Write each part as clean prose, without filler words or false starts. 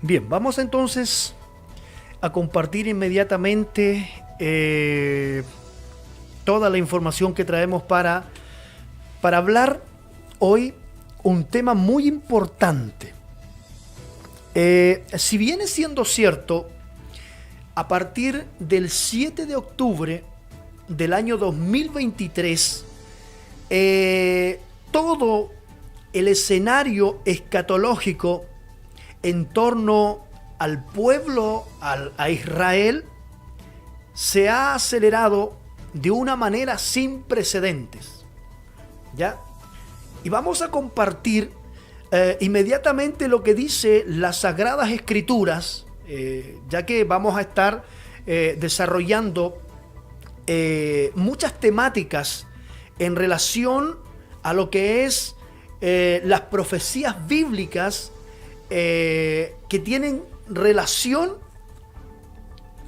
Bien, vamos entonces a compartir inmediatamente toda la información que traemos para hablar hoy un tema muy importante. Si viene siendo cierto, a partir del 7 de octubre del año 2023, todo el escenario escatológico en torno al pueblo, a Israel, se ha acelerado de una manera sin precedentes, ¿ya? Y vamos a compartir inmediatamente lo que dice las Sagradas Escrituras, ya que vamos a estar desarrollando muchas temáticas en relación a lo que es las profecías bíblicas que tienen relación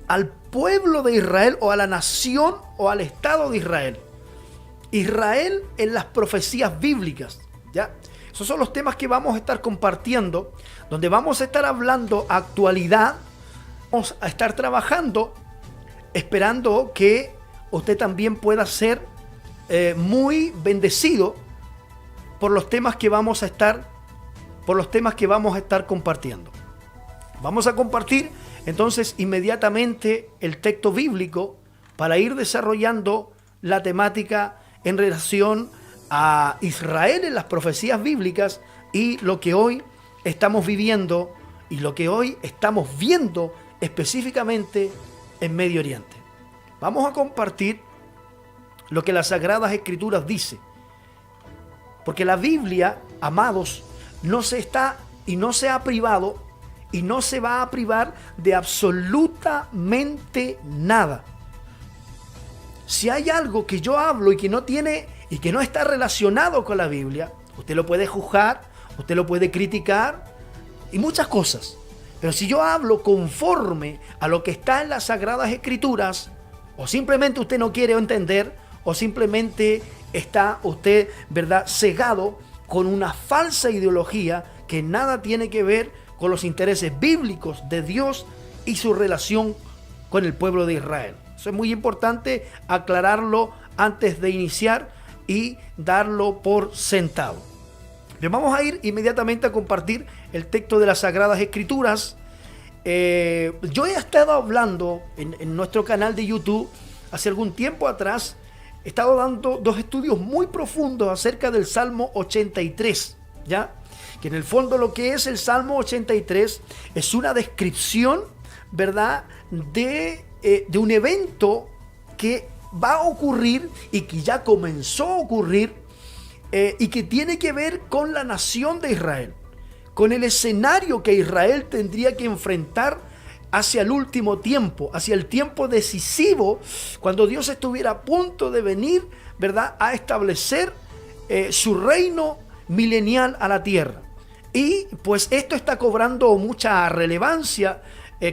al pueblo de Israel o a la nación o al Estado de Israel. Israel en las profecías bíblicas, ¿ya? Esos son los temas que vamos a estar compartiendo, donde vamos a estar hablando actualidad, vamos a estar trabajando, esperando que usted también pueda ser muy bendecido por los temas que vamos a estar compartiendo. Vamos a compartir entonces inmediatamente el texto bíblico para ir desarrollando la temática en relación a Israel en las profecías bíblicas y lo que hoy estamos viviendo y lo que hoy estamos viendo específicamente en Medio Oriente. Vamos a compartir lo que las Sagradas Escrituras dice, porque la Biblia, amados, no se ha privado y no se va a privar de absolutamente nada. Si hay algo que yo hablo y que no está relacionado con la Biblia, usted lo puede juzgar, usted lo puede criticar y muchas cosas. Pero si yo hablo conforme a lo que está en las Sagradas Escrituras, o simplemente usted no quiere entender, o simplemente está usted, ¿verdad?, cegado con una falsa ideología que nada tiene que ver con los intereses bíblicos de Dios y su relación con el pueblo de Israel. Eso es muy importante aclararlo antes de iniciar y darlo por sentado. Bien, vamos a ir inmediatamente a compartir el texto de las Sagradas Escrituras. Yo he estado hablando en nuestro canal de YouTube hace algún tiempo atrás. He estado dando dos estudios muy profundos acerca del Salmo 83, ¿ya? Que en el fondo lo que es el Salmo 83 es una descripción, ¿verdad?, de un evento que va a ocurrir y que ya comenzó a ocurrir y que tiene que ver con la nación de Israel, con el escenario que Israel tendría que enfrentar hacia el último tiempo, hacia el tiempo decisivo, cuando Dios estuviera a punto de venir, ¿verdad?, a establecer su reino milenial a la tierra. Y pues esto está cobrando mucha relevancia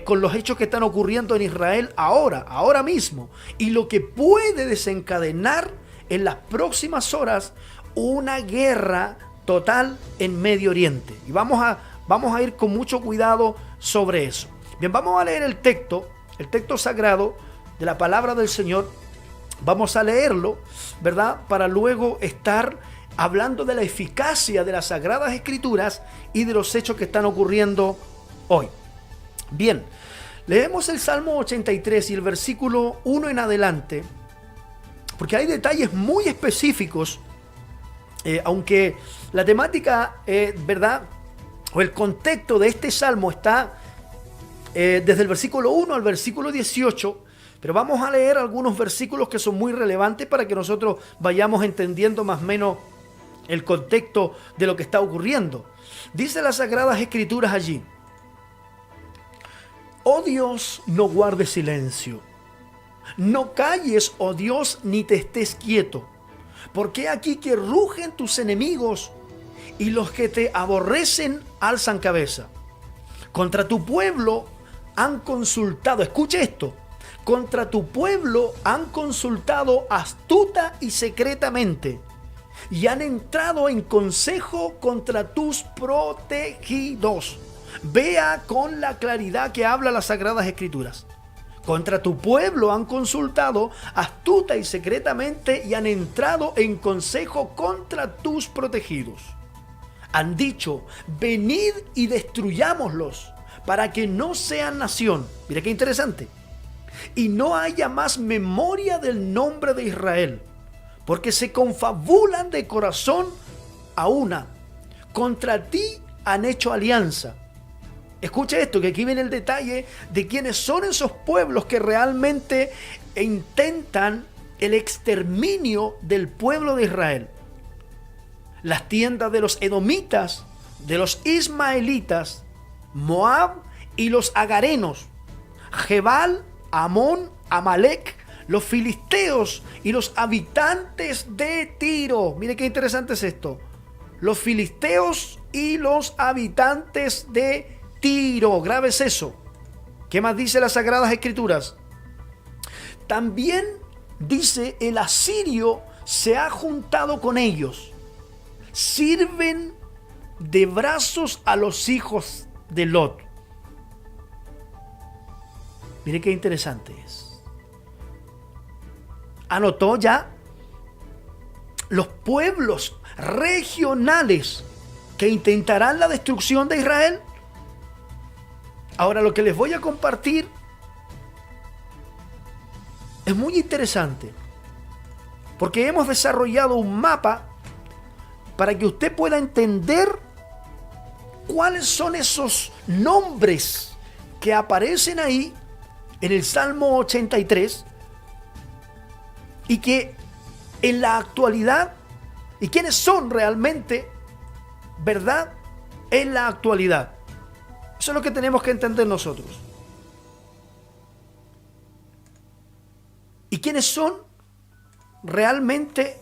con los hechos que están ocurriendo en Israel ahora mismo, y lo que puede desencadenar en las próximas horas una guerra total en Medio Oriente. Y vamos a ir con mucho cuidado sobre eso. Bien, vamos a leer el texto sagrado de la palabra del Señor. Vamos a leerlo, ¿verdad?, para luego estar hablando de la eficacia de las Sagradas Escrituras y de los hechos que están ocurriendo hoy. Bien, leemos el Salmo 83 y el versículo 1 en adelante, porque hay detalles muy específicos, aunque la temática, ¿verdad?, o el contexto de este salmo está desde el versículo 1 al versículo 18, pero vamos a leer algunos versículos que son muy relevantes para que nosotros vayamos entendiendo más o menos el contexto de lo que está ocurriendo. Dice las Sagradas Escrituras allí: oh Dios, no guardes silencio, no calles, oh Dios, ni te estés quieto, porque aquí que rugen tus enemigos y los que te aborrecen alzan cabeza. Contra tu pueblo han consultado, escuche esto, contra tu pueblo han consultado astuta y secretamente, y han entrado en consejo contra tus protegidos. Vea con la claridad que habla las Sagradas Escrituras. Contra tu pueblo han consultado astuta y secretamente y han entrado en consejo contra tus protegidos. Han dicho, venid y destruyámoslos para que no sean nación. Mira qué interesante. Y no haya más memoria del nombre de Israel, porque se confabulan de corazón a una. Contra ti han hecho alianza. Escucha esto, que aquí viene el detalle de quiénes son esos pueblos que realmente intentan el exterminio del pueblo de Israel. Las tiendas de los edomitas, de los ismaelitas, Moab y los agarenos, Jebal, Amón, Amalek, los filisteos y los habitantes de Tiro. Mire qué interesante es esto. Los filisteos y los habitantes de Tiro. Grabes eso. ¿Qué más dice las Sagradas Escrituras? También dice, el asirio se ha juntado con ellos. Sirven de brazos a los hijos de Lot. Mire qué interesante es. Anotó ya los pueblos regionales que intentarán la destrucción de Israel. Ahora, lo que les voy a compartir es muy interesante, porque hemos desarrollado un mapa para que usted pueda entender cuáles son esos nombres que aparecen ahí en el Salmo 83 y que en la actualidad, y quiénes son realmente, ¿verdad?, en la actualidad. Eso es lo que tenemos que entender nosotros. ¿Y quiénes son realmente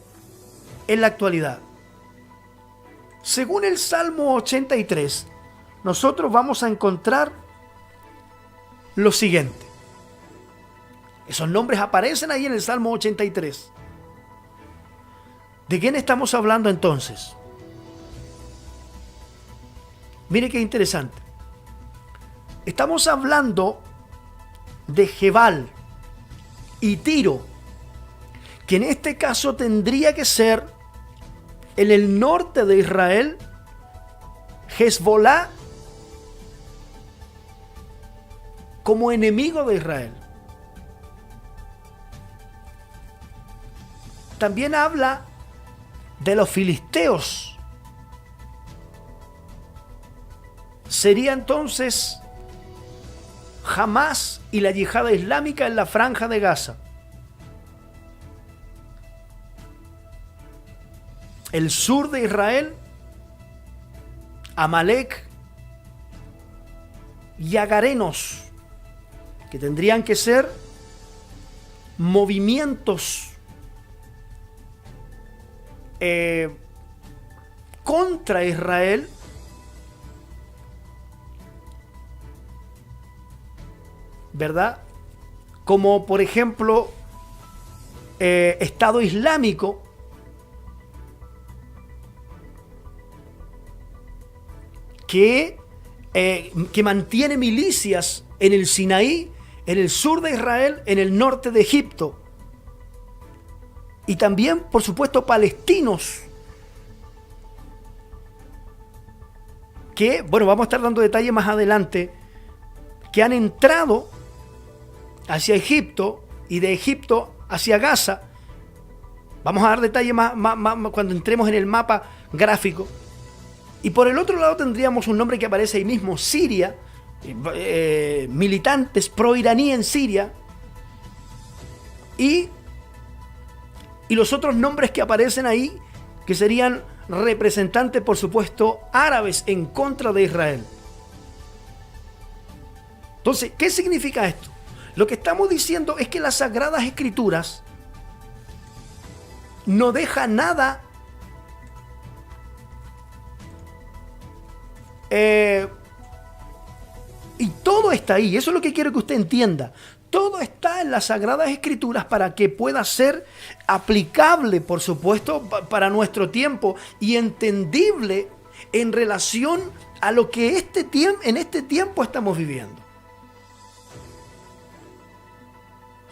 en la actualidad? Según el Salmo 83, nosotros vamos a encontrar lo siguiente. Esos nombres aparecen ahí en el Salmo 83. ¿De quién estamos hablando entonces? Mire qué interesante. Estamos hablando de Jebal y Tiro, que en este caso tendría que ser en el norte de Israel, Hezbolá como enemigo de Israel. También habla de los filisteos. Sería entonces Hamás y la yihad islámica en la franja de Gaza. El sur de Israel, Amalek y agarenos, que tendrían que ser movimientos contra Israel, ¿verdad? Como por ejemplo Estado Islámico, que mantiene milicias en el Sinaí, en el sur de Israel, en el norte de Egipto. Y también, por supuesto, palestinos, que, bueno, vamos a estar dando detalles más adelante, que han entrado hacia Egipto y de Egipto hacia Gaza. Vamos a dar detalles más cuando entremos en el mapa gráfico. Y por el otro lado tendríamos un nombre que aparece ahí mismo, Siria, militantes pro-iraní en Siria, y los otros nombres que aparecen ahí, que serían representantes, por supuesto, árabes en contra de Israel. Entonces, ¿qué significa esto? Lo que estamos diciendo es que las Sagradas Escrituras no deja nada y todo está ahí. Eso es lo que quiero que usted entienda. Todo está en las Sagradas Escrituras para que pueda ser aplicable, por supuesto, para nuestro tiempo y entendible en relación a lo que en este tiempo estamos viviendo.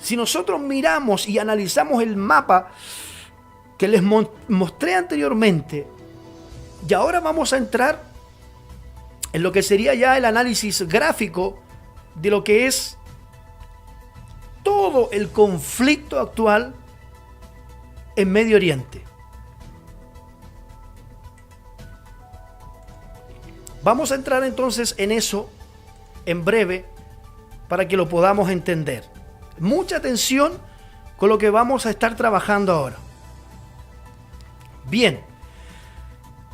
Si nosotros miramos y analizamos el mapa que les mostré anteriormente, y ahora vamos a entrar en lo que sería ya el análisis gráfico de lo que es todo el conflicto actual en Medio Oriente. Vamos a entrar entonces en eso en breve para que lo podamos entender. Mucha atención con lo que vamos a estar trabajando ahora. Bien,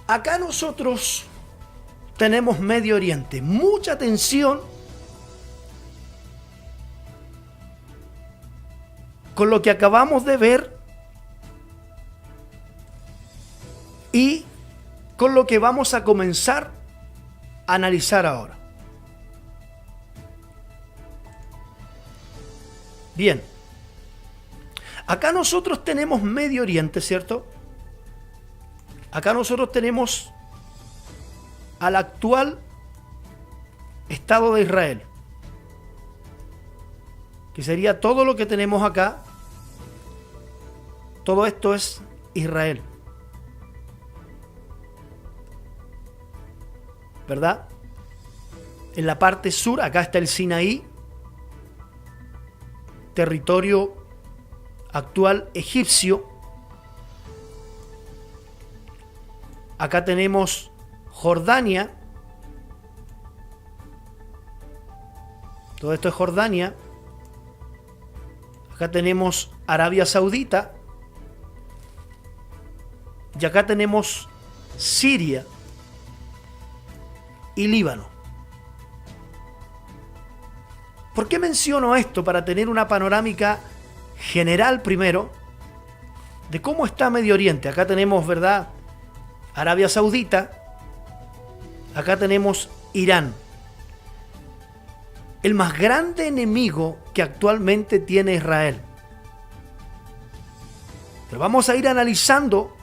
acá nosotros tenemos Medio Oriente. Mucha atención con lo que acabamos de ver y con lo que vamos a comenzar a analizar ahora. Bien, acá nosotros tenemos Medio Oriente, ¿cierto? Acá nosotros tenemos al actual Estado de Israel, que sería todo lo que tenemos acá. Todo esto es Israel, ¿verdad? En la parte sur, acá está el Sinaí, territorio actual egipcio. Acá tenemos Jordania. Todo esto es Jordania. Acá tenemos Arabia Saudita. Y acá tenemos Siria y Líbano. ¿Por qué menciono esto? Para tener una panorámica general primero de cómo está Medio Oriente. Acá tenemos, ¿verdad?, Arabia Saudita. Acá tenemos Irán. El más grande enemigo que actualmente tiene Israel. Pero vamos a ir analizando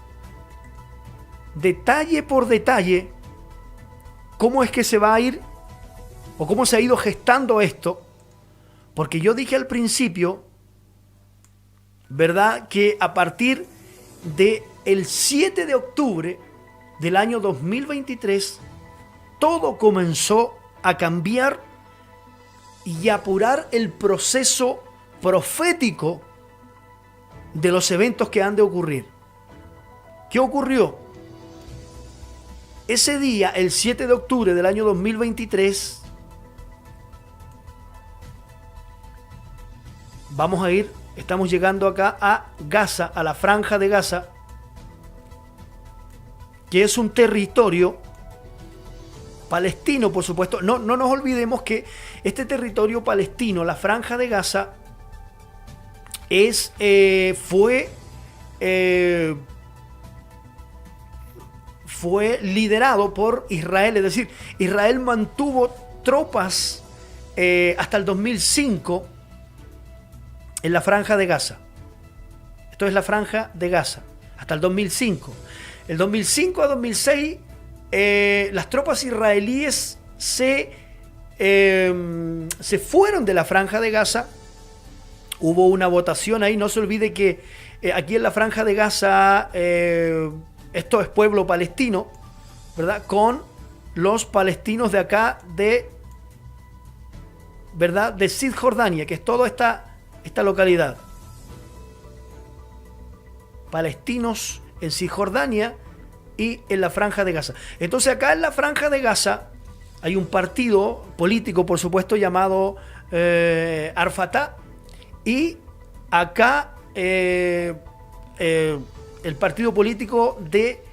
detalle por detalle cómo es que se va a ir o cómo se ha ido gestando esto. Porque yo dije al principio, ¿verdad?, que a partir del 7 de octubre del año 2023, todo comenzó a cambiar y a apurar el proceso profético de los eventos que han de ocurrir. ¿Qué ocurrió? Ese día, el 7 de octubre del año 2023, estamos llegando acá a Gaza, a la Franja de Gaza, que es un territorio palestino, por supuesto. No nos olvidemos que este territorio palestino, la Franja de Gaza, fue liderado por Israel. Es decir, Israel mantuvo tropas hasta el 2005 en la Franja de Gaza. Esto es la Franja de Gaza, hasta el 2005. El 2005 a 2006, las tropas israelíes se fueron de la Franja de Gaza. Hubo una votación ahí. No se olvide que aquí en la Franja de Gaza, esto es pueblo palestino, ¿verdad?, con los palestinos de acá, ¿verdad?, de Cisjordania, que es toda esta localidad. Palestinos en Cisjordania y en la Franja de Gaza. Entonces acá en la Franja de Gaza hay un partido político, por supuesto, llamado Al-Fatah, y acá el partido político de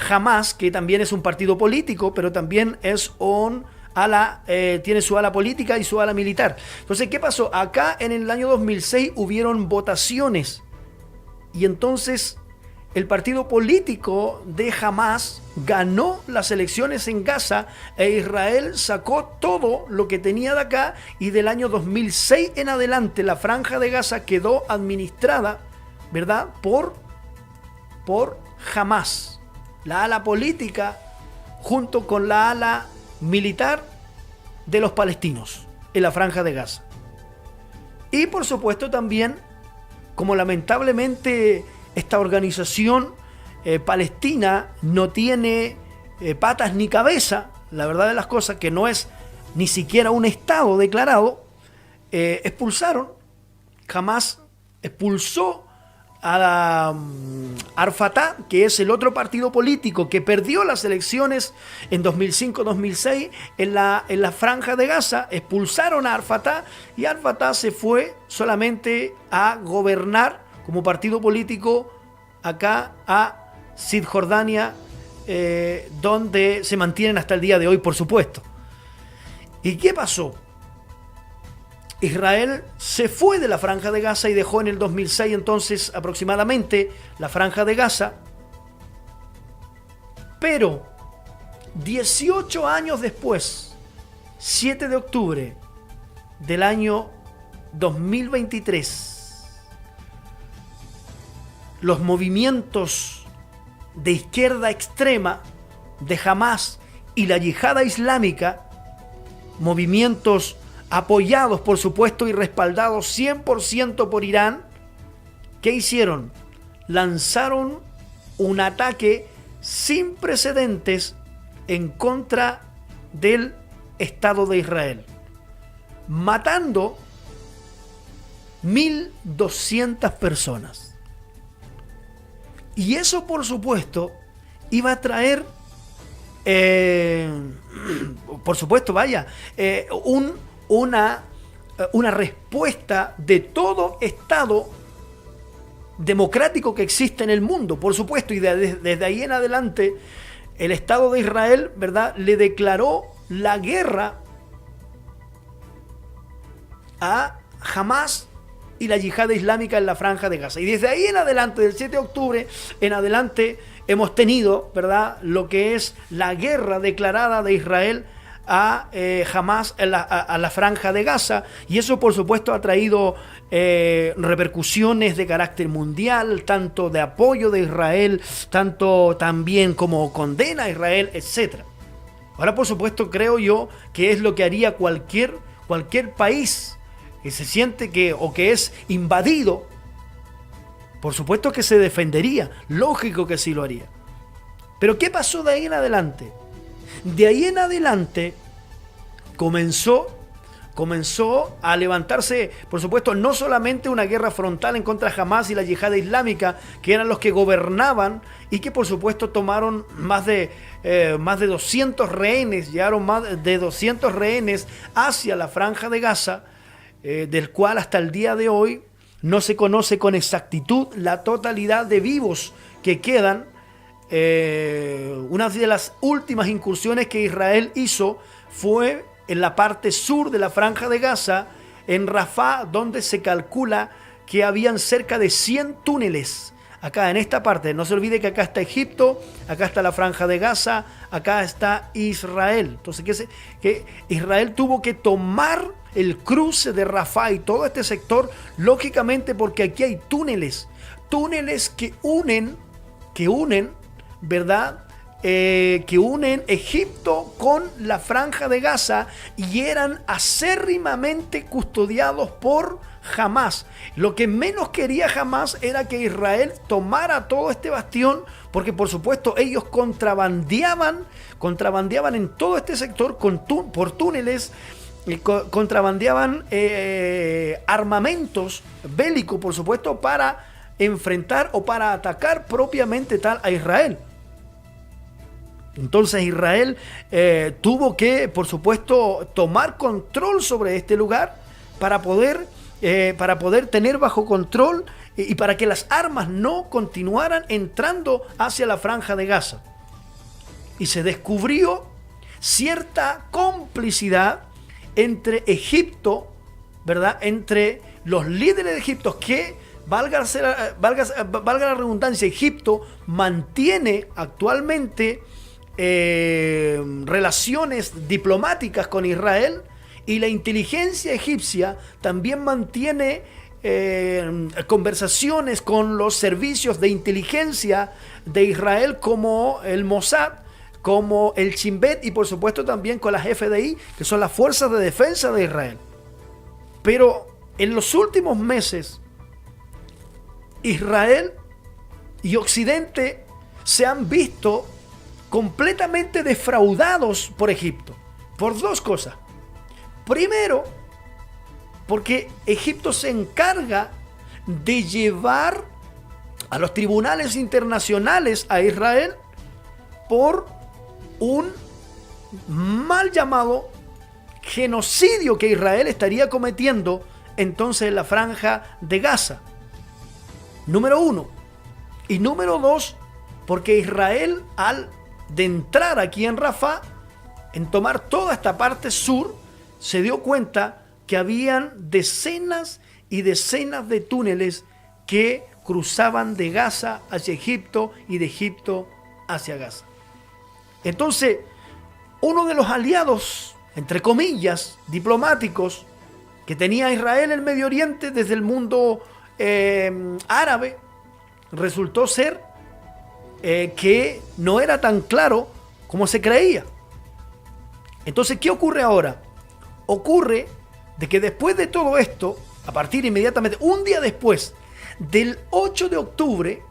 Hamas, que también es un partido político, pero también es tiene su ala política y su ala militar. Entonces, ¿qué pasó? Acá en el año 2006 hubieron votaciones, y entonces el partido político de Hamas ganó las elecciones en Gaza, e Israel sacó todo lo que tenía de acá, y del año 2006 en adelante la Franja de Gaza quedó administrada, ¿verdad?, por Hamas, la ala política junto con la ala militar de los palestinos en la Franja de Gaza. Y por supuesto también, como lamentablemente esta organización palestina no tiene patas ni cabeza, la verdad de las cosas, que no es ni siquiera un Estado declarado, expulsaron, Hamás expulsó a Al-Fatah, que es el otro partido político que perdió las elecciones en 2005-2006 en la Franja de Gaza. Expulsaron a Al-Fatah y Al-Fatah se fue solamente a gobernar como partido político acá a Cisjordania, donde se mantienen hasta el día de hoy, por supuesto. ¿Y qué pasó? Israel se fue de la Franja de Gaza y dejó en el 2006 entonces aproximadamente la Franja de Gaza. Pero 18 años después, 7 de octubre del año 2023, los movimientos de izquierda extrema de Hamás y la Yihad Islámica, movimientos apoyados, por supuesto, y respaldados 100% por Irán, ¿qué hicieron? Lanzaron un ataque sin precedentes en contra del Estado de Israel, matando 1.200 personas. Y eso, por supuesto, iba a traer, por supuesto, una respuesta de todo Estado democrático que existe en el mundo, por supuesto, y desde ahí en adelante el Estado de Israel, ¿verdad?, le declaró la guerra a Hamás y la Yihad Islámica en la Franja de Gaza. Y desde ahí en adelante, del 7 de octubre en adelante, hemos tenido, ¿verdad?, lo que es la guerra declarada de Israel a Hamás a la Franja de Gaza, y eso por supuesto ha traído repercusiones de carácter mundial, tanto de apoyo de Israel, tanto también como condena a Israel, etc. Ahora, por supuesto, creo yo que es lo que haría cualquier país que se siente que es invadido. Por supuesto que se defendería, lógico que sí lo haría. Pero ¿qué pasó de ahí en adelante? De ahí en adelante comenzó a levantarse, por supuesto, no solamente una guerra frontal en contra de Hamás y la Yihad Islámica, que eran los que gobernaban y que por supuesto tomaron más de 200 rehenes, llevaron más de 200 rehenes hacia la Franja de Gaza, del cual hasta el día de hoy no se conoce con exactitud la totalidad de vivos que quedan. Una de las últimas incursiones que Israel hizo fue en la parte sur de la Franja de Gaza, en Rafah, donde se calcula que habían cerca de 100 túneles. Acá en esta parte, no se olvide que acá está Egipto, acá está la Franja de Gaza, acá está Israel. Entonces, que Israel tuvo que tomar el cruce de Rafah y todo este sector, lógicamente porque aquí hay túneles que unen, ¿verdad?, que unen Egipto con la Franja de Gaza, y eran acérrimamente custodiados por Hamás. Lo que menos quería Hamás era que Israel tomara todo este bastión, porque por supuesto ellos contrabandeaban en todo este sector por túneles, contrabandeaban armamentos bélicos, por supuesto, para enfrentar o para atacar propiamente tal a Israel. Entonces Israel tuvo que, por supuesto, tomar control sobre este lugar para poder tener bajo control y para que las armas no continuaran entrando hacia la Franja de Gaza. Y se descubrió cierta complicidad entre Egipto, ¿verdad?, entre los líderes de Egipto, que valga la redundancia, Egipto mantiene actualmente relaciones diplomáticas con Israel, y la inteligencia egipcia también mantiene conversaciones con los servicios de inteligencia de Israel, como el Mossad, como el Shin Bet y por supuesto también con las FDI, que son las Fuerzas de Defensa de Israel. Pero en los últimos meses, Israel y Occidente se han visto completamente defraudados por Egipto, por dos cosas. Primero, porque Egipto se encarga de llevar a los tribunales internacionales a Israel por un mal llamado genocidio que Israel estaría cometiendo entonces en la franja de Gaza. Número uno. Y número dos, porque Israel al de entrar aquí en Rafah, en tomar toda esta parte sur, se dio cuenta que habían decenas y decenas de túneles que cruzaban de Gaza hacia Egipto y de Egipto hacia Gaza. Entonces, uno de los aliados, entre comillas, diplomáticos, que tenía Israel en el Medio Oriente desde el mundo árabe, resultó ser que no era tan claro como se creía. Entonces, ¿qué ocurre ahora? Ocurre de que después de todo esto, a partir inmediatamente, un día después del 8 de octubre,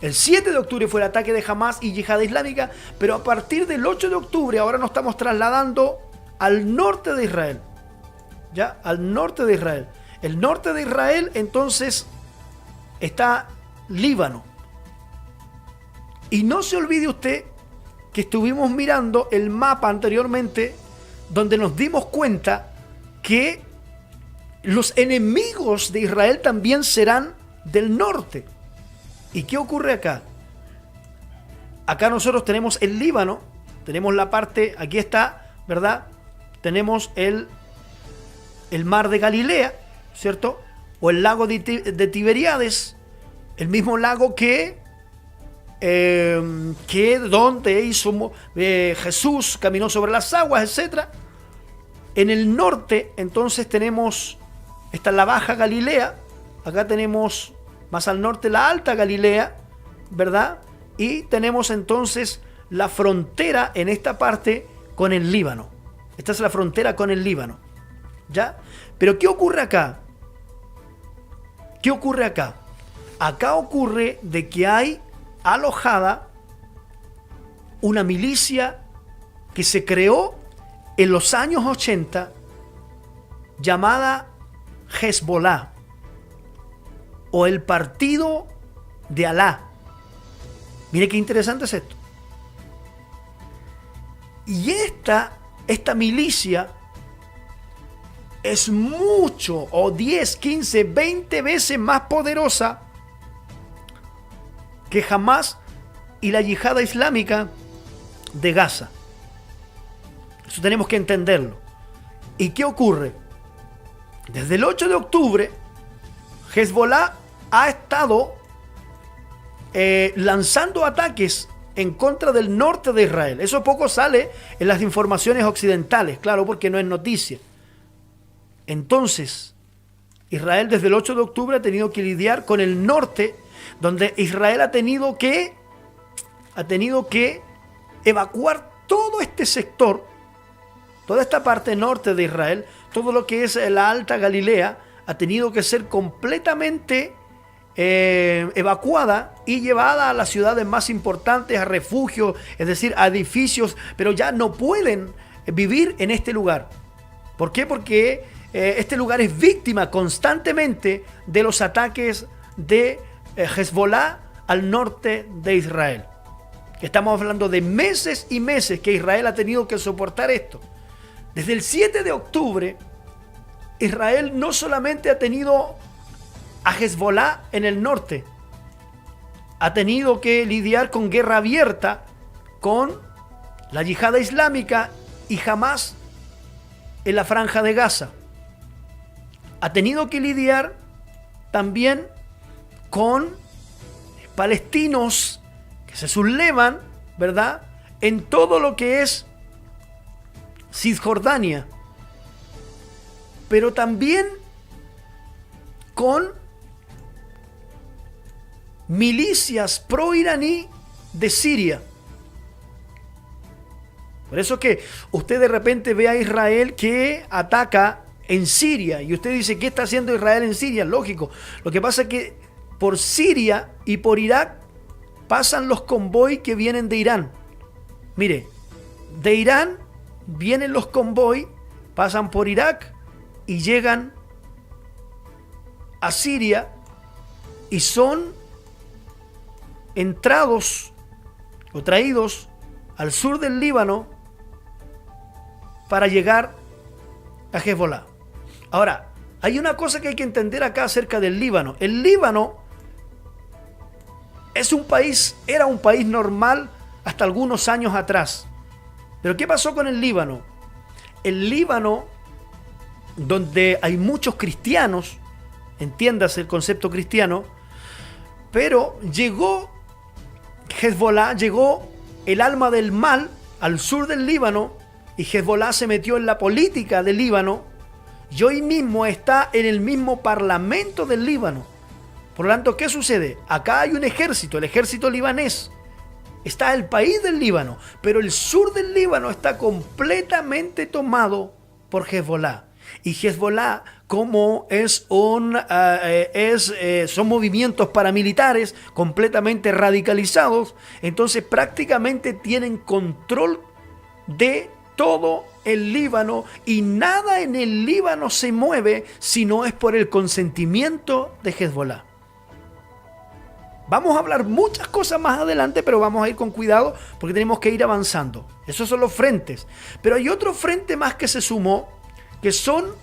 el 7 de octubre fue el ataque de Hamas y Yihad Islámica, pero a partir del 8 de octubre ahora nos estamos trasladando al norte de Israel. ¿Ya? Al norte de Israel. El norte de Israel entonces está Líbano. Y no se olvide usted que estuvimos mirando el mapa anteriormente, donde nos dimos cuenta que los enemigos de Israel también serán del norte. ¿Y qué ocurre acá? Acá nosotros tenemos el Líbano, tenemos la parte, aquí está, ¿verdad? Tenemos el mar de Galilea, ¿cierto? O el lago de Tiberíades, el mismo lago que donde hizo Jesús, caminó sobre las aguas, etc. En el norte, entonces tenemos, está la Baja Galilea, acá tenemos más al norte la Alta Galilea, ¿verdad? Y tenemos entonces la frontera en esta parte con el Líbano. Esta es la frontera con el Líbano, ¿ya? Pero ¿qué ocurre acá? ¿Qué ocurre acá? Acá ocurre de que hay alojada una milicia que se creó en los años 80 llamada Hezbollah o el Partido de Alá. Mire qué interesante es esto. Y esta milicia es mucho, o 10, 15, 20 veces más poderosa que Hamas y la Yihad Islámica de Gaza. Eso tenemos que entenderlo. ¿Y qué ocurre? Desde el 8 de octubre, Hezbollah ha estado lanzando ataques en contra del norte de Israel. Eso poco sale en las informaciones occidentales, claro, porque no es noticia. Entonces, Israel desde el 8 de octubre ha tenido que lidiar con el norte, donde Israel ha tenido que evacuar todo este sector, toda esta parte norte de Israel, todo lo que es la Alta Galilea, ha tenido que ser completamente evacuada y llevada a las ciudades más importantes, a refugios, es decir, a edificios, pero ya no pueden vivir en este lugar. ¿Por qué? Porque este lugar es víctima constantemente de los ataques de Hezbollah al norte de Israel. Estamos hablando de meses y meses que Israel ha tenido que soportar esto. Desde el 7 de octubre, Israel no solamente ha tenido a Hezbollah en el norte, ha tenido que lidiar con guerra abierta con la Yihad Islámica y Hamas en la franja de Gaza. Ha tenido que lidiar también con palestinos que se sublevan, ¿verdad?, en todo lo que es Cisjordania, pero también con milicias pro-iraní de Siria. Por eso que usted de repente ve a Israel que ataca en Siria y usted dice, ¿qué está haciendo Israel en Siria? Lógico. Lo que pasa es que por Siria y por Irak pasan los convoys que vienen de Irán. Mire, de Irán vienen los convoys, pasan por Irak y llegan a Siria y son entrados o traídos al sur del Líbano para llegar a Hezbollah. Ahora, hay una cosa que hay que entender acá acerca del Líbano. El Líbano es un país, era un país normal hasta algunos años atrás. Pero ¿qué pasó con el Líbano? El Líbano, donde hay muchos cristianos, entiéndase el concepto cristiano, pero llegó Hezbollah, llegó el alma del mal al sur del Líbano y Hezbollah se metió en la política del Líbano y hoy mismo está en el mismo parlamento del Líbano. Por lo tanto, ¿qué sucede? Acá hay un ejército, el ejército libanés. Está el país del Líbano, pero el sur del Líbano está completamente tomado por Hezbollah. Y Hezbollah, como son movimientos paramilitares completamente radicalizados, entonces prácticamente tienen control de todo el Líbano y nada en el Líbano se mueve si no es por el consentimiento de Hezbollah. Vamos a hablar muchas cosas más adelante, pero vamos a ir con cuidado porque tenemos que ir avanzando. Esos son los frentes. Pero hay otro frente más que se sumó, que son,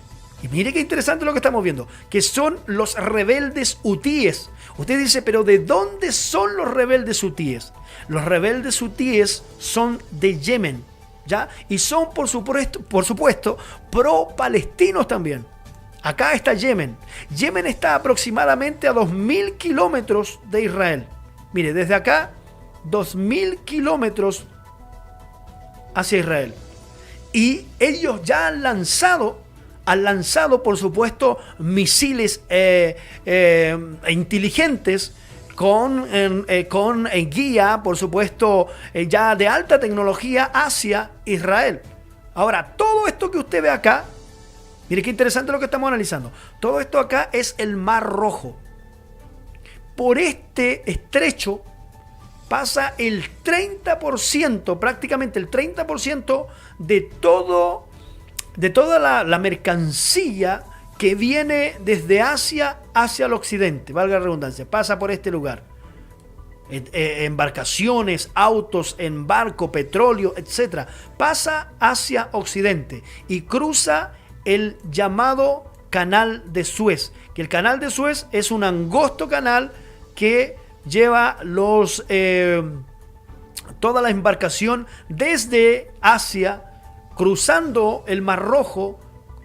y mire qué interesante lo que estamos viendo, que son los rebeldes hutíes. Usted dice, pero ¿de dónde son los rebeldes hutíes? Los rebeldes hutíes son de Yemen, ¿ya? Y son, por supuesto, pro-palestinos también. Acá está Yemen. Yemen está aproximadamente a 2.000 kilómetros de Israel. Mire, desde acá, 2.000 kilómetros hacia Israel. Y ellos ya han lanzado, por supuesto, misiles inteligentes con guía, por supuesto, ya de alta tecnología hacia Israel. Ahora, todo esto que usted ve acá, mire qué interesante lo que estamos analizando. Todo esto acá es el Mar Rojo. Por este estrecho pasa el 30%, prácticamente el 30% de toda la mercancía que viene desde Asia hacia el occidente, valga la redundancia, pasa por este lugar. Embarcaciones, autos en barco, petróleo, etc. Pasa hacia occidente y cruza el llamado Canal de Suez, que el Canal de Suez es un angosto canal que lleva toda la embarcación desde Asia, cruzando el Mar Rojo,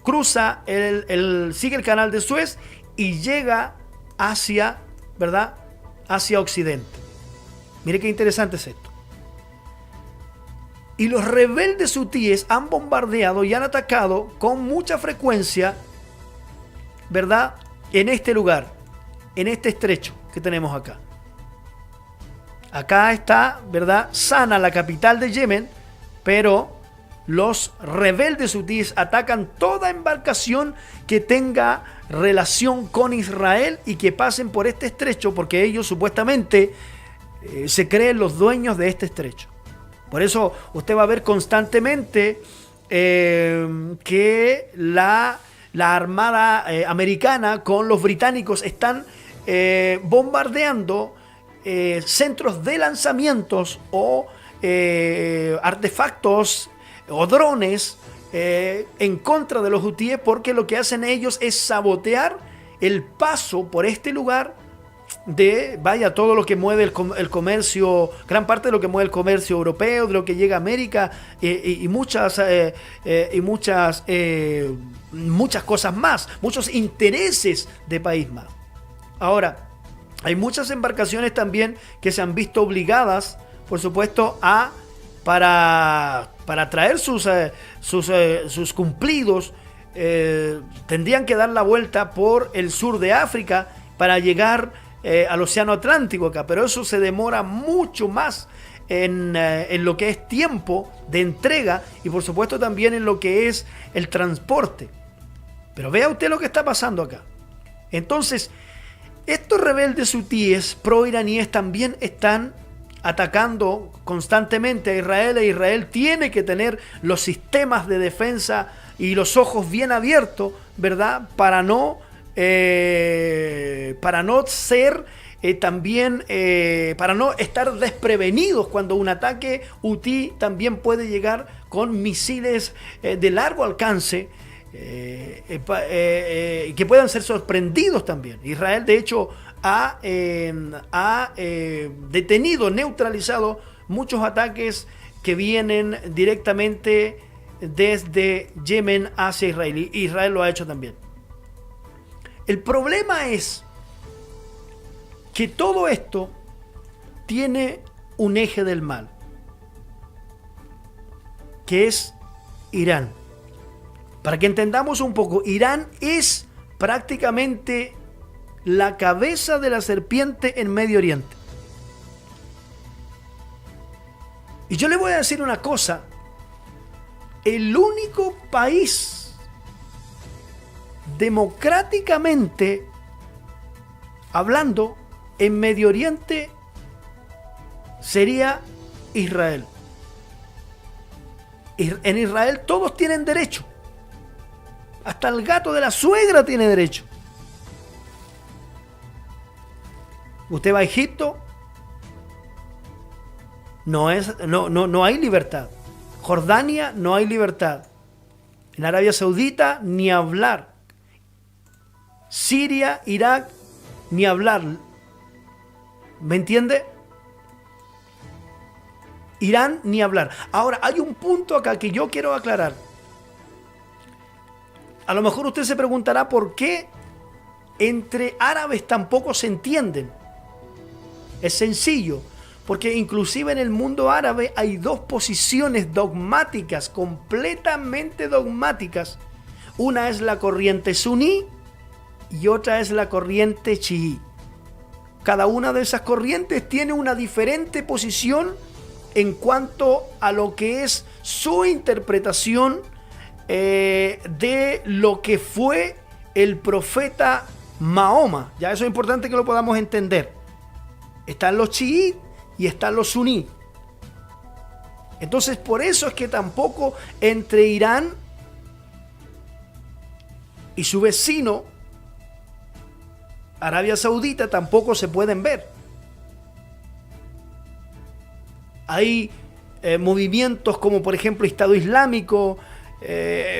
cruza sigue el Canal de Suez y llega hacia, ¿verdad?, hacia occidente. Mire qué interesante es esto. Y los rebeldes hutíes han bombardeado y han atacado con mucha frecuencia, ¿verdad?, en este lugar, en este estrecho que tenemos acá. Acá está, ¿verdad?, Sana, la capital de Yemen, pero los rebeldes hutíes atacan toda embarcación que tenga relación con Israel y que pasen por este estrecho, porque ellos supuestamente se creen los dueños de este estrecho. Por eso usted va a ver constantemente que la armada americana con los británicos están bombardeando centros de lanzamientos o artefactos o drones en contra de los hutíes, porque lo que hacen ellos es sabotear el paso por este lugar de, todo lo que mueve el comercio, gran parte de lo que mueve el comercio europeo, de lo que llega a América y muchas cosas más, muchos intereses de país más. Ahora, hay muchas embarcaciones también que se han visto obligadas, por supuesto, para traer sus cumplidos, tendrían que dar la vuelta por el sur de África para llegar al Océano Atlántico acá, pero eso se demora mucho más en lo que es tiempo de entrega y por supuesto también en lo que es el transporte. Pero vea usted lo que está pasando acá. Entonces, estos rebeldes hutíes pro-iraníes también están atacando constantemente a Israel, e Israel tiene que tener los sistemas de defensa y los ojos bien abiertos, ¿verdad? Para no ser para no estar desprevenidos cuando un ataque hutí también puede llegar con misiles de largo alcance que puedan ser sorprendidos también. Israel, de hecho, ha detenido, neutralizado muchos ataques que vienen directamente desde Yemen hacia Israel. Y Israel lo ha hecho también. El problema es que todo esto tiene un eje del mal, que es Irán. Para que entendamos un poco, Irán es prácticamente la cabeza de la serpiente en Medio Oriente. Y yo le voy a decir una cosa, el único país democráticamente hablando en Medio Oriente sería Israel. En Israel todos tienen derecho. Hasta el gato de la suegra tiene derecho. Usted va a Egipto, no hay libertad. Jordania, no hay libertad. En Arabia Saudita, ni hablar. Siria, Irak, ni hablar. ¿Me entiende? Irán, ni hablar. Ahora, hay un punto acá que yo quiero aclarar. A lo mejor usted se preguntará por qué entre árabes tampoco se entienden. Es sencillo, porque inclusive en el mundo árabe hay dos posiciones dogmáticas, completamente dogmáticas. Una es la corriente suní y otra es la corriente chií. Cada una de esas corrientes tiene una diferente posición en cuanto a lo que es su interpretación de lo que fue el profeta Mahoma. Ya eso es importante que lo podamos entender. Están los chiíes y están los suní. Entonces, por eso es que tampoco entre Irán y su vecino Arabia Saudita tampoco se pueden ver. Hay movimientos como por ejemplo Estado Islámico,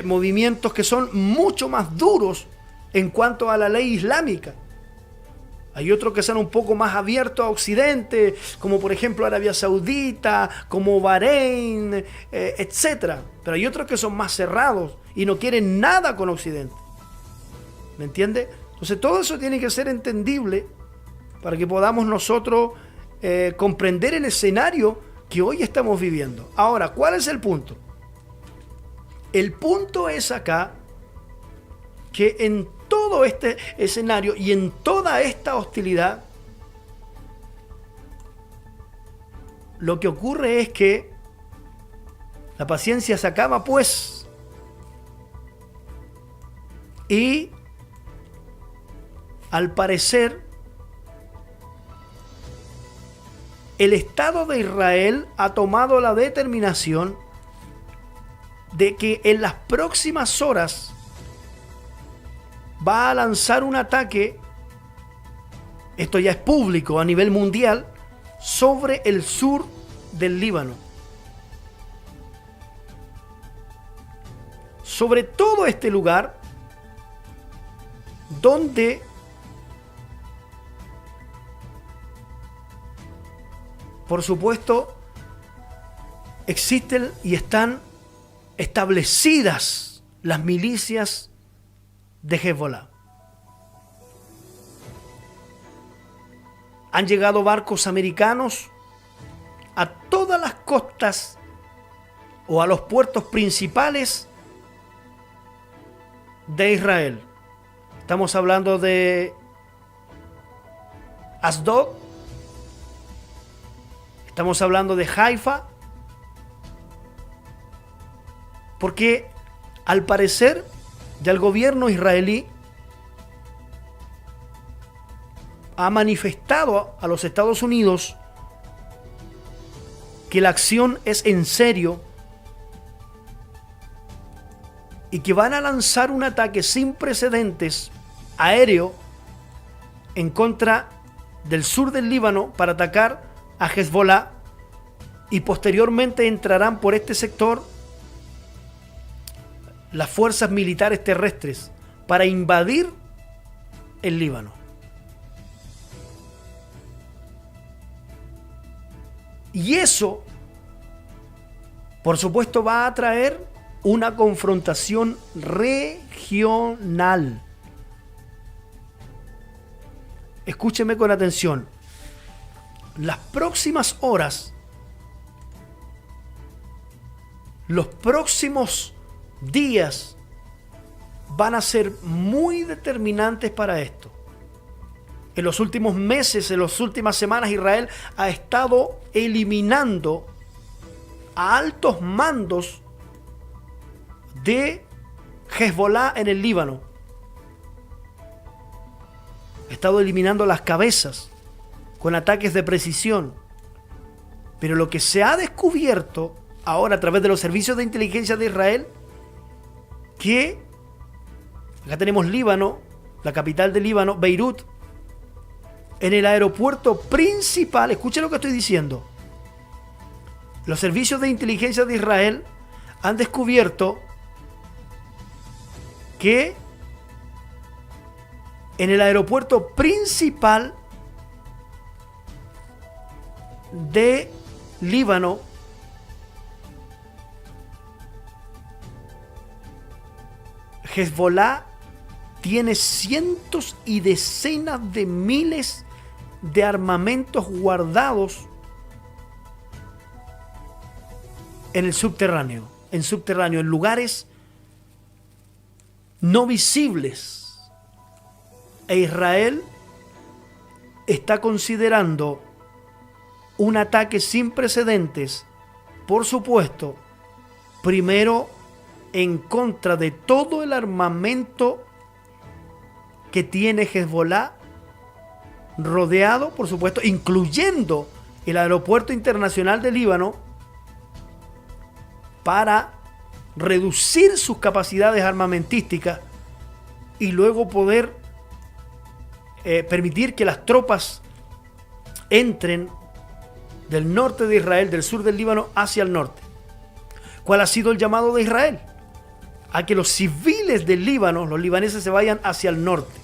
movimientos que son mucho más duros en cuanto a la ley islámica. Hay otros que son un poco más abiertos a Occidente, como por ejemplo Arabia Saudita, como Bahrein, etc. Pero hay otros que son más cerrados y no quieren nada con Occidente. ¿Me entiende? Entonces todo eso tiene que ser entendible para que podamos nosotros comprender el escenario que hoy estamos viviendo. Ahora, ¿cuál es el punto? El punto es acá que en todo este escenario y en toda esta hostilidad, lo que ocurre es que la paciencia se acaba, pues, y al parecer el Estado de Israel ha tomado la determinación de que en las próximas horas va a lanzar un ataque, esto ya es público a nivel mundial, sobre el sur del Líbano. Sobre todo este lugar donde por supuesto existen y están establecidas las milicias de Hezbollah. Han llegado barcos americanos a todas las costas o a los puertos principales de Israel. Estamos hablando de Asdod, estamos hablando de Haifa, porque al parecer del gobierno israelí ha manifestado a los Estados Unidos que la acción es en serio y que van a lanzar un ataque sin precedentes aéreo en contra del sur del Líbano para atacar a Hezbollah, y posteriormente entrarán por este sector las fuerzas militares terrestres para invadir el Líbano. Y eso, por supuesto, va a traer una confrontación regional. Escúcheme con atención. Las próximas horas, los próximos días van a ser muy determinantes para esto. En los últimos meses, en las últimas semanas, Israel ha estado eliminando a altos mandos de Hezbollah en el Líbano. Ha estado eliminando las cabezas con ataques de precisión. Pero lo que se ha descubierto ahora a través de los servicios de inteligencia de Israel, que acá tenemos Líbano, la capital de Líbano, Beirut, en el aeropuerto principal, escuchen lo que estoy diciendo. Los servicios de inteligencia de Israel han descubierto que en el aeropuerto principal de Líbano Hezbollah tiene cientos y decenas de miles de armamentos guardados en el subterráneo, en lugares no visibles. E Israel está considerando un ataque sin precedentes, por supuesto, primero en contra de todo el armamento que tiene Hezbollah, rodeado, por supuesto, incluyendo el aeropuerto internacional de Líbano, para reducir sus capacidades armamentísticas y luego poder permitir que las tropas entren del norte de Israel, del sur del Líbano, hacia el norte. ¿Cuál ha sido el llamado de Israel? A que los civiles del Líbano, los libaneses, se vayan hacia el norte.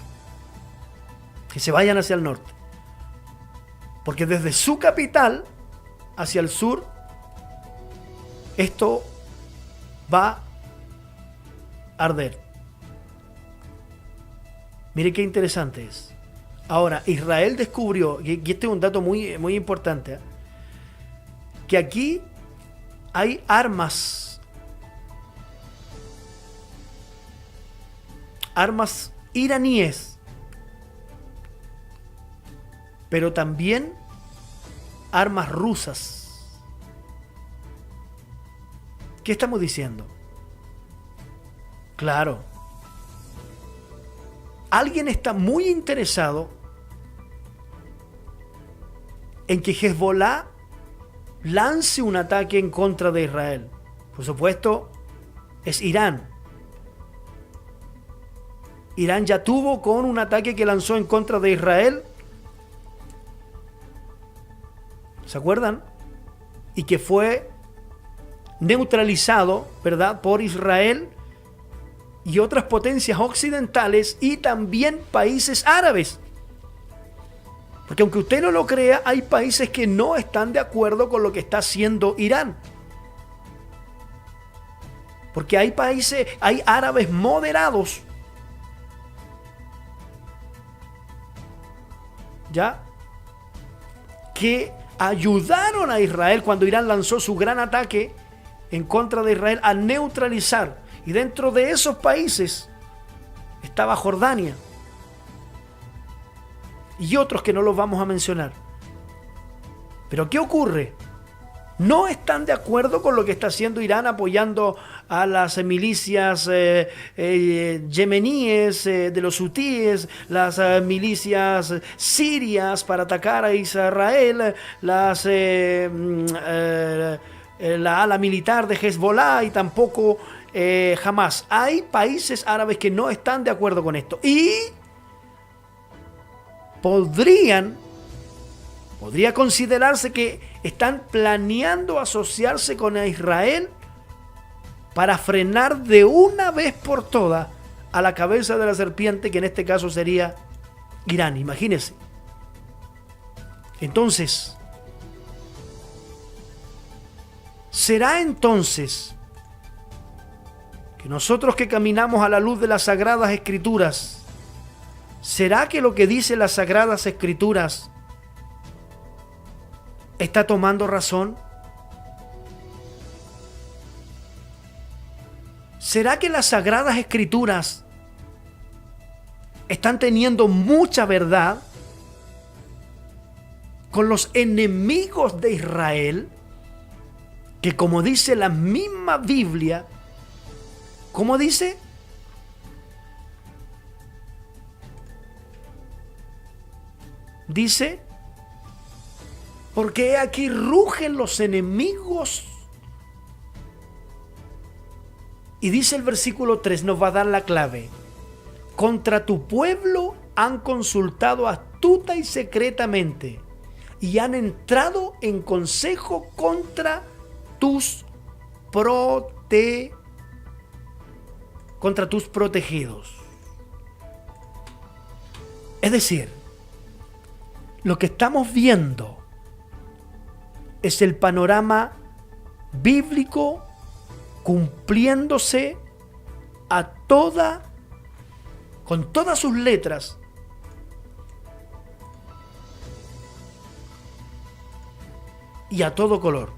Que se vayan hacia el norte. Porque desde su capital hacia el sur, esto va a arder. Mire qué interesante es. Ahora, Israel descubrió, y este es un dato muy, muy importante, que aquí hay armas iraníes, pero también armas rusas. ¿Qué estamos diciendo? Claro, alguien está muy interesado en que Hezbollah lance un ataque en contra de Israel. Por supuesto, es Irán. Irán ya tuvo con un ataque que lanzó en contra de Israel. ¿Se acuerdan? Y que fue neutralizado, ¿verdad?, por Israel y otras potencias occidentales y también países árabes. Porque aunque usted no lo crea, hay países que no están de acuerdo con lo que está haciendo Irán. Porque hay países, hay árabes moderados, ¿ya?, que ayudaron a Israel cuando Irán lanzó su gran ataque en contra de Israel a neutralizar. Y dentro de esos países estaba Jordania. y otros que no los vamos a mencionar. Pero ¿qué ocurre? No están de acuerdo con lo que está haciendo Irán apoyando a las milicias yemeníes de los hutíes, las milicias sirias para atacar a Israel, la ala militar de Hezbollah y tampoco Hamas. Hay países árabes que no están de acuerdo con esto y podría considerarse que están planeando asociarse con Israel para frenar de una vez por todas a la cabeza de la serpiente, que en este caso sería Irán. Imagínense. Entonces, ¿será entonces que nosotros que caminamos a la luz de las Sagradas Escrituras, será que lo que dicen las Sagradas Escrituras está tomando razón? ¿Será que las Sagradas Escrituras están teniendo mucha verdad con los enemigos de Israel? Que como dice la misma Biblia, ¿cómo dice? Dice, porque aquí rugen los enemigos. Y dice el versículo 3, nos va a dar la clave. Contra tu pueblo han consultado astuta y secretamente, y han entrado en consejo contra tus protegidos. Es decir, lo que estamos viendo es el panorama bíblico cumpliéndose con todas sus letras, y a todo color.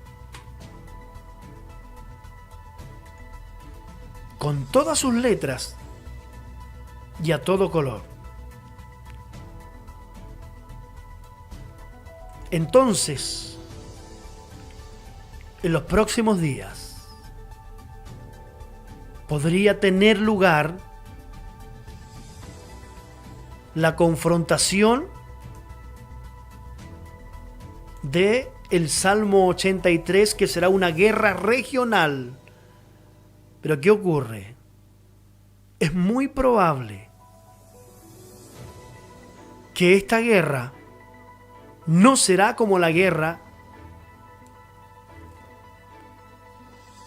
Con todas sus letras y a todo color. Entonces, en los próximos días podría tener lugar la confrontación de el Salmo 83, que será una guerra regional. Pero ¿qué ocurre? Es muy probable que esta guerra no será como la guerra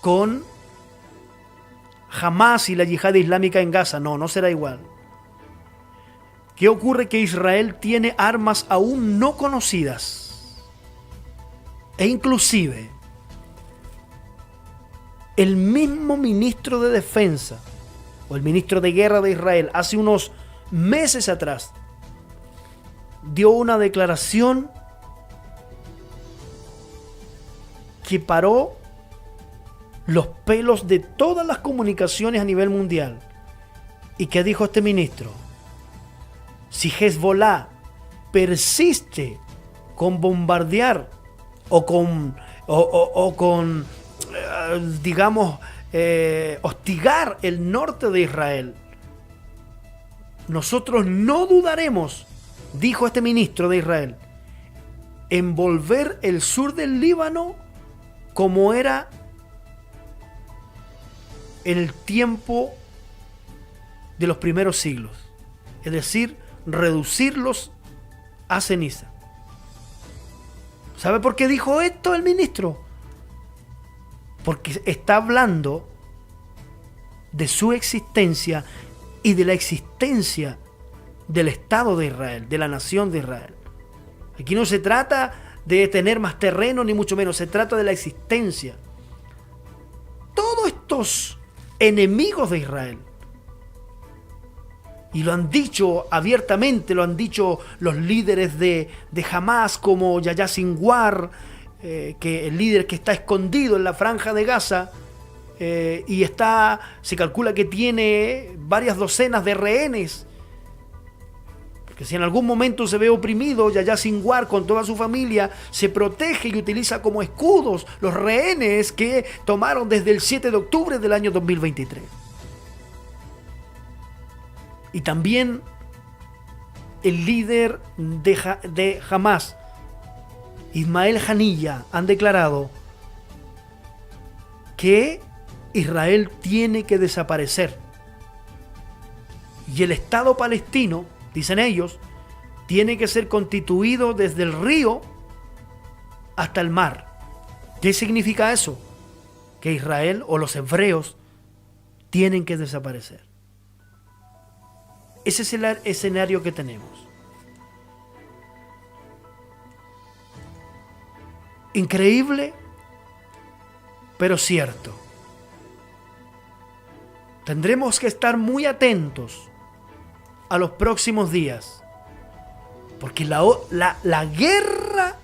con Hamas y la yihad islámica en Gaza. No será igual. ¿Qué ocurre? Que Israel tiene armas aún no conocidas. E inclusive el mismo ministro de Defensa o el ministro de Guerra de Israel hace unos meses atrás dio una declaración que paró los pelos de todas las comunicaciones a nivel mundial. ¿Y qué dijo este ministro? Si Hezbollah persiste con bombardear hostigar el norte de Israel, nosotros no dudaremos, dijo este ministro de Israel, en volver el sur del Líbano como era en el tiempo de los primeros siglos, es decir, reducirlos a ceniza. ¿Sabe por qué dijo esto el ministro? Porque está hablando de su existencia y de la existencia del Estado de Israel, de la nación de Israel. Aquí no se trata de tener más terreno, ni mucho menos, se trata de la existencia. Todos estos enemigos de Israel, y lo han dicho abiertamente, lo han dicho los líderes de Hamas, como Yahya Sinwar, que el líder que está escondido en la franja de Gaza, y se calcula que tiene varias docenas de rehenes. Que si en algún momento se ve oprimido, Yahya Sinwar con toda su familia se protege y utiliza como escudos los rehenes que tomaron desde el 7 de octubre del año 2023. Y también el líder de Hamas, Ismael Haniyeh, han declarado que Israel tiene que desaparecer. Y el Estado palestino, dicen ellos, tiene que ser constituido desde el río hasta el mar. ¿Qué significa eso? Que Israel o los hebreos tienen que desaparecer. Ese es el escenario que tenemos. Increíble, pero cierto. Tendremos que estar muy atentos a los próximos días, porque la guerra,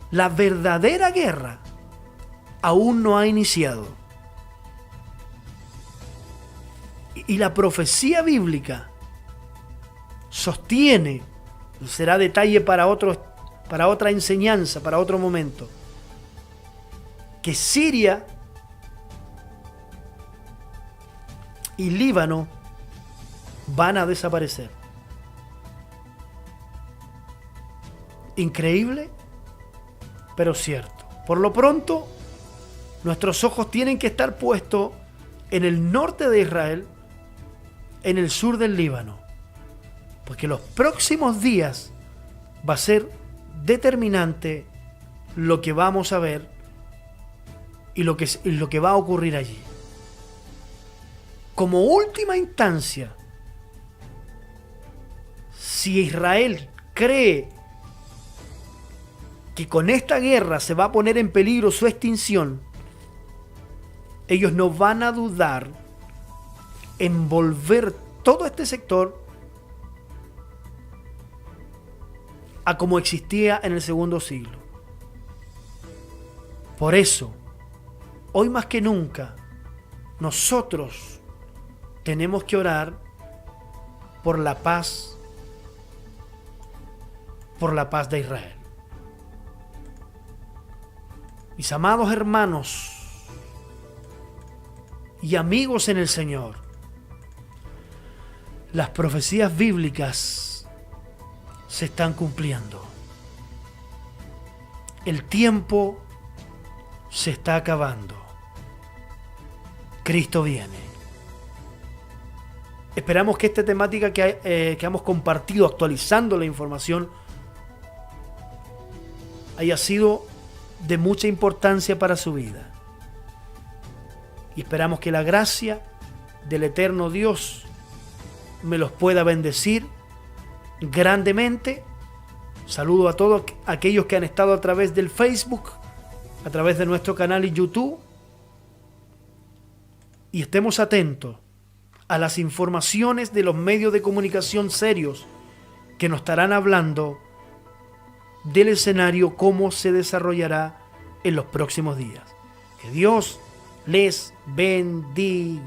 la verdadera guerra, aún no ha iniciado. Y la profecía bíblica sostiene, será detalle para otra enseñanza, para otro momento, que Siria y Líbano van a desaparecer. Increíble, pero cierto. Por lo pronto, nuestros ojos tienen que estar puestos en el norte de Israel, en el sur del Líbano, porque los próximos días va a ser determinante lo que vamos a ver y lo que va a ocurrir allí. Como última instancia, si Israel cree que con esta guerra se va a poner en peligro su extinción, ellos no van a dudar en volver todo este sector a como existía en el segundo siglo. Por eso, hoy más que nunca, nosotros tenemos que orar por la paz de Israel. Mis amados hermanos y amigos en el Señor, las profecías bíblicas se están cumpliendo. El tiempo se está acabando. Cristo viene. Esperamos que esta temática que hemos compartido actualizando la información haya sido de mucha importancia para su vida. Y esperamos que la gracia del eterno Dios me los pueda bendecir grandemente. Saludo a todos aquellos que han estado a través del Facebook, a través de nuestro canal en YouTube. Y estemos atentos a las informaciones de los medios de comunicación serios que nos estarán hablando del escenario, cómo se desarrollará en los próximos días. Que Dios les bendiga.